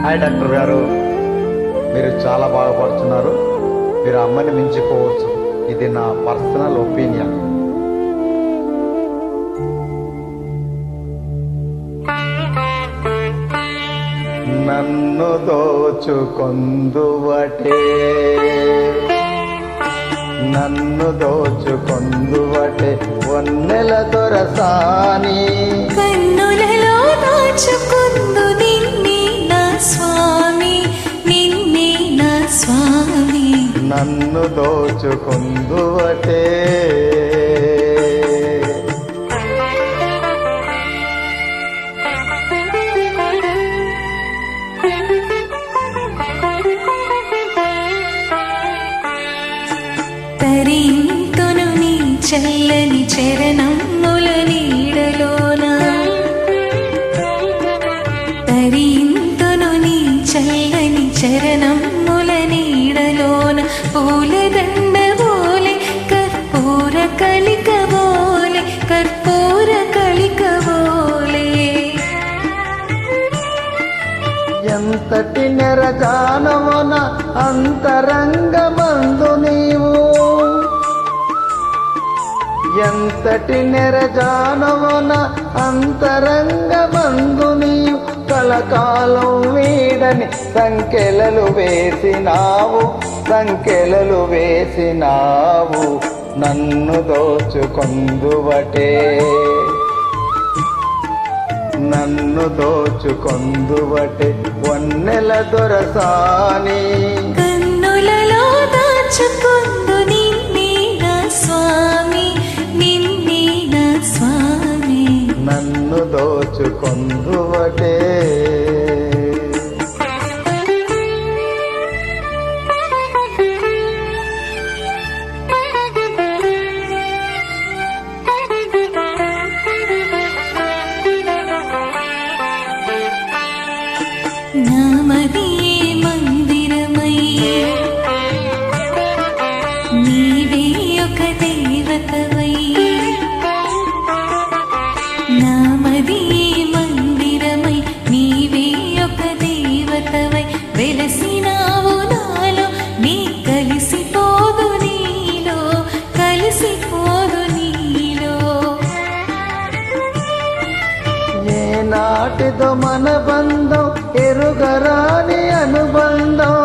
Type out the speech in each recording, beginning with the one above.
Hi doctor గారు, మీరు చాలా బాగుపడుతున్నారు. మీరు అమ్మని మించిపోవచ్చు. ఇది నా పర్సనల్ ఒపీనియన్. నన్ను దోచుకొందువటే, నన్ను దోచుకొందువటే వన్నెల దొరసాని, కన్నులలో దాచుకుందు నిన్నే నా స్వామి, నిన్నే నా స్వామి. నన్ను దోచుకొందువటే. తరింతును నీ చల్లని చరణముల నీడలోన, తరింతును నీ చల్లని చరణముల నీడలోన. పూలదండ బోలే కర్పూర కలిక బోలే, కర్పూర కలిక బోలే. ఎంతటి నెరజానమున అంతరంగమందు నీవు, ఎంతటి నెరజానమున అంతరంగమందు నీవు. కలకాలం వీడని సంకెలలు వేసినావు, సంకెలలు వేసినావు. నన్ను దోచుకొందువటే, నన్ను దోచుకొందువటే వన్నెల దొరసాని. కన్నులలో దాచుకుందు నిన్నే నా స్వామి, నిన్నే నా స్వామి. నన్ను దోచుకొందువటే. నామది మందిరమై నీవే ఒక దేవతవై, నామది మందిరమై నీవే ఒక దేవతవై. వెలసినావు నాలో, నీ కలిసిపోదు నీలో, కలిసిపోదు నీలో. ఏనాటిదో మన బంధం, ఎరుగరాని అనుబంధం.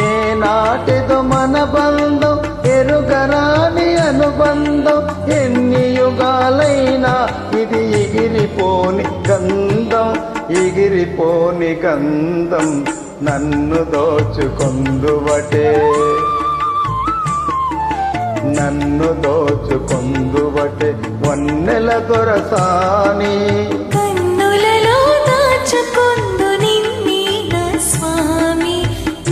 ఏనాటిదో మన బంధం, ఎరుగరాని అనుబంధం. ఎన్ని యుగాలైనా ఇది ఎగిరిపోని గంధం, ఎగిరిపోని గంధం. నన్ను దోచుకొందువటే, నన్ను దోచుకొందువటే వన్నెల దొరసాని. కన్నులలో దాచుకుందు నిన్నే నా స్వామి,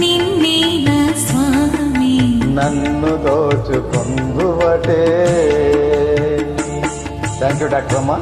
నిన్నే నా స్వామి. నన్ను దోచుకొందువటే. థ్యాంక్ యూ డాక్టర్ అమ్మా.